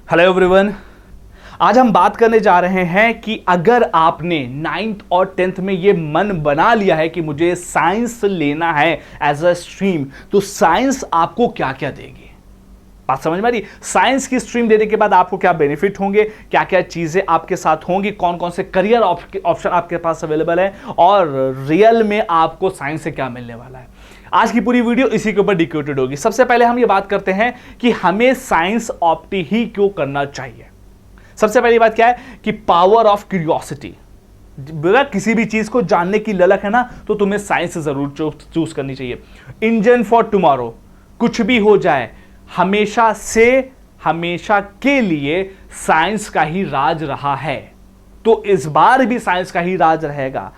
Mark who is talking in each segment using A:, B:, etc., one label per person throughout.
A: Hello everyone. आज हम बात करने जा रहे हैं कि अगर आपने 9th और 10th में ये मन बना लिया है कि मुझे साइंस लेना है एज अ स्ट्रीम, तो साइंस आपको क्या क्या देगी। बात समझ में आ रही? साइंस की स्ट्रीम लेने के बाद आपको क्या बेनिफिट होंगे, क्या क्या चीजें आपके साथ होंगी, कौन कौन से करियर ऑप्शन आपके पास अवेलेबल है और रियल में आपको साइंस से क्या मिलने वाला है। आज की पूरी वीडियो इसी के ऊपर डिकोटेड होगी। सबसे पहले हम ये बात करते हैं कि हमें साइंस ऑप्ट ही क्यों करना चाहिए। सबसे पहली बात क्या है कि पावर ऑफ क्यूरियोसिटी। अगर किसी भी चीज को जानने की ललक है ना, तो तुम्हें साइंस जरूर चूज करनी चाहिए। इंजन फॉर टुमारो, कुछ भी हो जाए, हमेशा से हमेशा के लिए साइंस का ही राज रहा है, तो इस बार भी साइंस का ही राज रहेगा।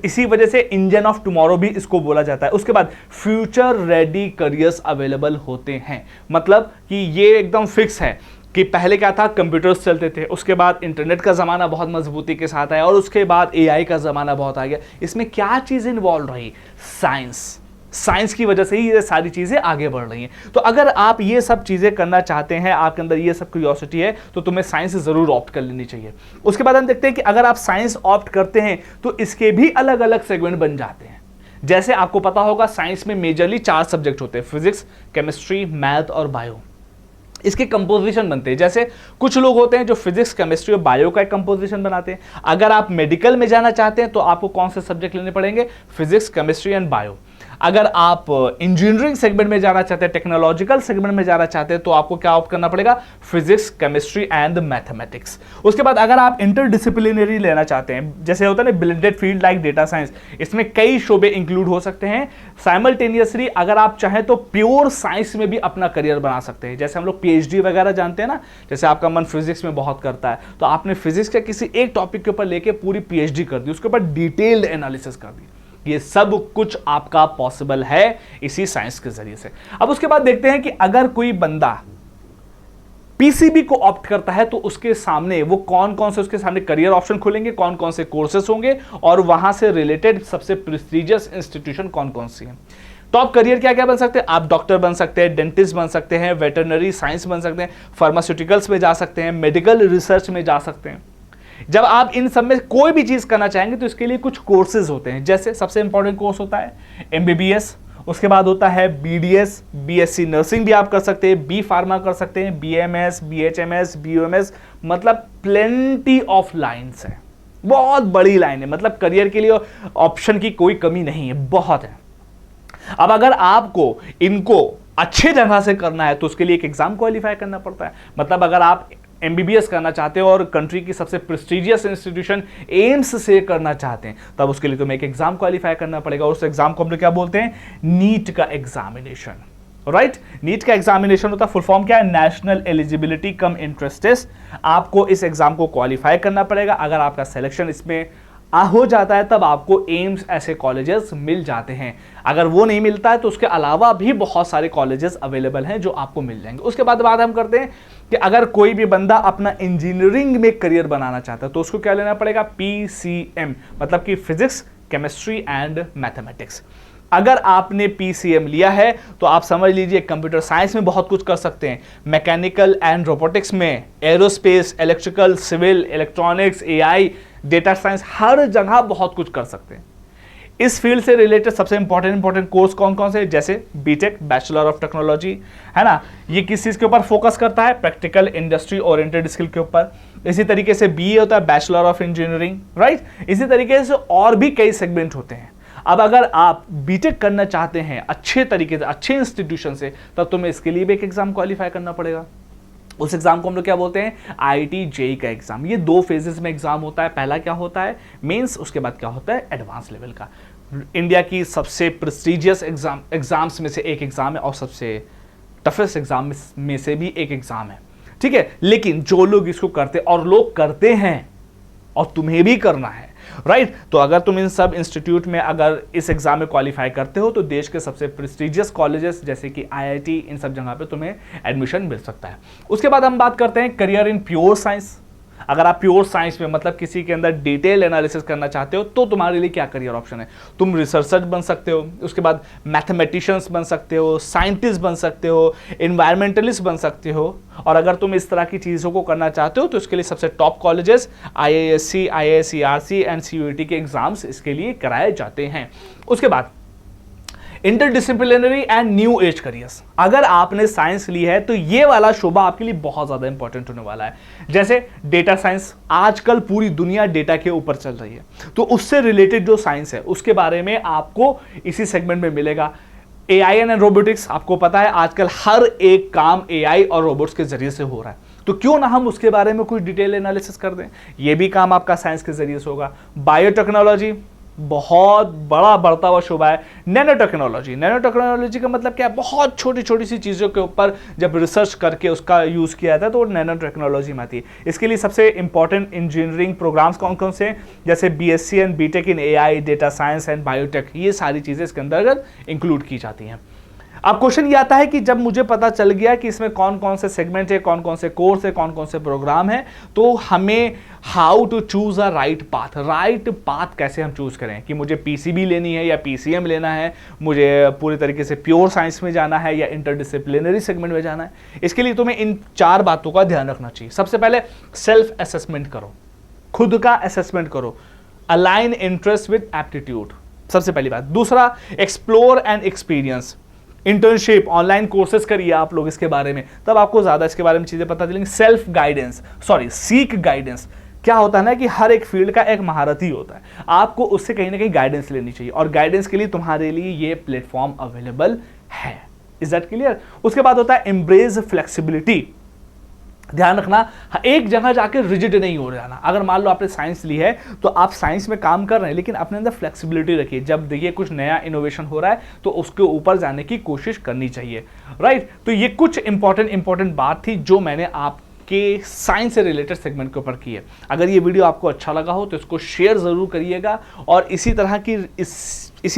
A: इसी वजह से इंजन ऑफ टुमारो भी इसको बोला जाता है। उसके बाद फ्यूचर रेडी करियर्स अवेलेबल होते हैं, मतलब कि ये एकदम फिक्स है कि पहले क्या था, कंप्यूटर्स चलते थे, उसके बाद इंटरनेट का ज़माना बहुत मजबूती के साथ आया और उसके बाद एआई का ज़माना बहुत आ गया। इसमें क्या चीज़ इन्वॉल्व रही? साइंस की वजह से ही ये सारी चीज़ें आगे बढ़ रही हैं। तो अगर आप ये सब चीज़ें करना चाहते हैं, आपके अंदर ये सब क्यूरियोसिटी है, तो तुम्हें साइंस ज़रूर ऑप्ट कर लेनी चाहिए। उसके बाद हम देखते हैं कि अगर आप साइंस ऑप्ट करते हैं तो इसके भी अलग अलग सेगमेंट बन जाते हैं। जैसे आपको पता होगा, साइंस में मेजरली 4 सब्जेक्ट होते हैं, फिजिक्स, केमिस्ट्री, मैथ और बायो। इसके कंपोजिशन बनते हैं। जैसे कुछ लोग होते हैं जो फिजिक्स, केमिस्ट्री और बायो का एक कंपोजिशन बनाते हैं। अगर आप मेडिकल में जाना चाहते हैं तो आपको कौन से सब्जेक्ट लेने पड़ेंगे? Physics, chemistry and bio. अगर आप इंजीनियरिंग सेगमेंट में जाना चाहते हैं, टेक्नोलॉजिकल सेगमेंट में जाना चाहते हैं, तो आपको क्या ऑप्ट करना पड़ेगा? Physics, chemistry and mathematics. उसके बाद अगर आप इंटरडिसिप्लिनरी लेना चाहते हैं, जैसे होता है ना blended field like data science, इसमें कई शोबे इंक्लूड हो सकते हैं साइमल्टेनियसली। अगर आप चाहें तो प्योर साइंस में भी अपना करियर बना सकते हैं। जैसे हम लोग पीएचडी वगैरह जानते हैं ना, जैसे आपका मन फिजिक्स में बहुत करता है, तो आपने फिजिक्स के किसी एक टॉपिक के ऊपर लेके पूरी पीएचडी कर दी, उसके ऊपर डिटेल्ड एनालिसिस कर दी। ये सब कुछ आपका पॉसिबल है इसी साइंस के जरिए से। अब उसके बाद देखते हैं कि अगर कोई बंदा पीसीबी को ऑप्ट करता है तो उसके सामने वो कौन कौन से उसके सामने करियर ऑप्शन खुलेंगे, कौन कौन से कोर्सेस होंगे और वहां से रिलेटेड सबसे प्रेस्टिजियस इंस्टीट्यूशन कौन कौन सी हैं। टॉप करियर क्या क्या बन सकते हैं? आप डॉक्टर बन सकते हैं, डेंटिस्ट बन सकते हैं, वेटरनरी साइंस बन सकते हैं, फार्मास्यूटिकल्स में जा सकते हैं, मेडिकल रिसर्च में जा सकते हैं। जब आप इन सब में कोई भी चीज करना चाहेंगे तो इसके लिए कुछ कोर्सेज होते हैं। जैसे सबसे इंपॉर्टेंट कोर्स होता है एमबीबीएस, उसके बाद होता है बीडीएस, बीएससी नर्सिंग भी आप कर सकते हैं, बी फार्मा कर सकते हैं, बीएमएस, बीएचएमएस, बीओएमएस, मतलब प्लेंटी ऑफ लाइन्स है, बहुत बड़ी लाइन है। मतलब करियर के लिए ऑप्शन की कोई कमी नहीं है, बहुत है। अब अगर आपको इनको अच्छे जगह से करना है तो उसके लिए एक एग्जाम क्वालिफाई करना पड़ता है। मतलब अगर आप एमबीबीएस करना चाहते हो और कंट्री की सबसे प्रेस्टिजियस इंस्टीट्यूशन एम्स से करना चाहते हैं, तब उसके लिए तुम्हें एक एग्जाम क्वालिफाई करना पड़ेगा। उस एग्जाम को हम लोग क्या बोलते हैं? नीट का एग्जामिनेशन, राइट? नीट का एग्जामिनेशन होता है, फुल फॉर्म क्या है? National eligibility cum entrance test. आपको इस एग्जाम को क्वालिफाई करना पड़ेगा। अगर आपका सिलेक्शन इसमें हो जाता है तब आपको एम्स ऐसे कॉलेजेस मिल जाते हैं। अगर वो नहीं मिलता है तो उसके अलावा भी बहुत सारे कॉलेजेस अवेलेबल हैं जो आपको मिल जाएंगे। उसके बाद बात हम करते हैं कि अगर कोई भी बंदा अपना इंजीनियरिंग में करियर बनाना चाहता है तो उसको क्या लेना पड़ेगा? पीसीएम, मतलब कि फिजिक्स, केमिस्ट्री एंड मैथमेटिक्स। अगर आपने पीसीएम लिया है तो आप समझ लीजिए कंप्यूटर साइंस में बहुत कुछ कर सकते हैं, मैकेनिकल एंड रोबोटिक्स में, aerospace, electrical, civil, electronics, AI, data science, हर जगह बहुत कुछ कर सकते हैं। इस फील्ड से रिलेटेड सबसे इंपॉर्टेंट कोर्स कौन कौन से? जैसे बीटेक, बैचलर ऑफ टेक्नोलॉजी, है ना, ये किस चीज के ऊपर फोकस करता है? प्रैक्टिकल, इंडस्ट्री ओरिएंटेड स्किल के ऊपर। इसी तरीके से बीए होता है बैचलर ऑफ इंजीनियरिंग, राइट? इसी तरीके से और भी कई सेगमेंट होते हैं। अब अगर आप बीटेक करना चाहते हैं अच्छे तरीके से, अच्छे इंस्टीट्यूशन से, तब तुम्हें इसके लिए भी एक एग्जाम क्वालिफाई करना पड़ेगा। उस एग्जाम को हम लोग क्या बोलते हैं? आईआईटी जेईई का एग्जाम। ये 2 फेजेस में एग्जाम होता है। पहला क्या होता है? मेंस, उसके बाद क्या होता है? एडवांस लेवल का। इंडिया की सबसे प्रेस्टिजियस एग्जाम्स में से एक एग्जाम है और सबसे टफेस्ट एग्जाम में से भी एक एग्जाम है, ठीक है? लेकिन जो लोग इसको करते, और लोग करते हैं और तुम्हें भी करना है, राइट? तो अगर तुम इन सब इंस्टीट्यूट में अगर इस एग्जाम में क्वालिफाई करते हो तो देश के सबसे प्रेस्टिजियस कॉलेजेस जैसे कि आईआईटी, इन सब जगह पे तुम्हें एडमिशन मिल सकता है। उसके बाद हम बात करते हैं करियर इन प्योर साइंस। अगर आप प्योर साइंस में मतलब किसी के अंदर डिटेल एनालिसिस करना चाहते हो तो तुम्हारे लिए क्या करियर ऑप्शन है? तुम रिसर्चर बन सकते हो, उसके बाद मैथमेटिशियंस बन सकते हो, साइंटिस्ट बन सकते हो, इन्वायरमेंटलिस्ट बन सकते हो। और अगर तुम इस तरह की चीज़ों को करना चाहते हो तो इसके लिए सबसे top colleges IISc, IISERC and CUET के एग्जाम्स इसके लिए कराए जाते हैं। उसके बाद interdisciplinary and new age careers. अगर आपने साइंस ली है तो ये वाला शोबा आपके लिए बहुत ज्यादा इंपॉर्टेंट होने वाला है। जैसे डेटा साइंस, आजकल पूरी दुनिया डेटा के ऊपर चल रही है, तो उससे रिलेटेड जो साइंस है उसके बारे में आपको इसी सेगमेंट में मिलेगा। AI एंड रोबोटिक्स, आपको पता है आजकल हर एक काम AI और रोबोट्स के जरिए से हो रहा है, तो क्यों ना हम उसके बारे में कुछ डिटेल एनालिसिस कर दें। ये भी काम आपका साइंस के जरिए से होगा। बायोटेक्नोलॉजी बहुत बड़ा बढ़ता हुआ शोबा है। नैनो टेक्नोलॉजी, नैनो टेक्नोलॉजी का मतलब क्या है? बहुत छोटी छोटी सी चीज़ों के ऊपर जब रिसर्च करके उसका यूज़ किया जाता है तो वो नैनो टेक्नोलॉजी में आती है। इसके लिए सबसे इंपॉर्टेंट इंजीनियरिंग प्रोग्राम्स कौन कौन से हैं? जैसे BSc and BTech in AI, data science and biotech, ये सारी चीज़ें इसके अंतर्गत इंक्लूड की जाती हैं। अब क्वेश्चन ये आता है कि जब मुझे पता चल गया कि इसमें कौन कौन से सेगमेंट है, कौन कौन से कोर्स है, कौन कौन से प्रोग्राम है, तो हमें how to choose a right path, right path कैसे हम चूज करें कि मुझे PCB लेनी है या PCM लेना है, मुझे पूरी तरीके से प्योर साइंस में जाना है या इंटरडिसिप्लिनरी सेगमेंट में जाना है। इसके लिए तुम्हें इन 4 बातों का ध्यान रखना चाहिए। सबसे पहले सेल्फ असेसमेंट करो, खुद का असेसमेंट करो, अलाइन इंटरेस्ट विद एप्टीट्यूड, सबसे पहली बात। दूसरा, explore and experience, internship, online courses करिए आप लोग इसके बारे में, तब आपको ज्यादा इसके बारे में चीजें पता चलेंगी। Self guidance, seek guidance. क्या होता है ना कि हर एक फील्ड का एक महारथी होता है, आपको उससे कहीं ना कहीं गाइडेंस लेनी चाहिए, और गाइडेंस के लिए तुम्हारे लिए ये प्लेटफॉर्म अवेलेबल है। Is that clear? उसके बाद होता है एम्ब्रेस फ्लेक्सिबिलिटी। ध्यान रखना, एक जगह जाकर रिजिड नहीं हो जाना। अगर मान लो आपने साइंस ली है तो आप साइंस में काम कर रहे हैं, लेकिन अपने अंदर फ्लेक्सिबिलिटी रखिए। जब देखिए कुछ नया इनोवेशन हो रहा है तो उसके ऊपर जाने की कोशिश करनी चाहिए, राइट? तो ये कुछ इंपॉर्टेंट बात थी जो मैंने आपके साइंस से रिलेटेड सेगमेंट के ऊपर की है। अगर ये वीडियो आपको अच्छा लगा हो तो इसको शेयर जरूर करिएगा, और इसी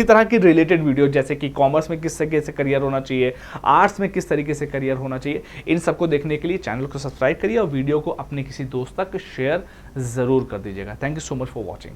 A: तरह की रिलेटेड वीडियो, जैसे कि कॉमर्स में किस तरीके से करियर होना चाहिए, आर्ट्स में किस तरीके से करियर होना चाहिए, इन सबको देखने के लिए चैनल को सब्सक्राइब करिए और वीडियो को अपने किसी दोस्त तक शेयर जरूर कर दीजिएगा। Thank you so much for watching.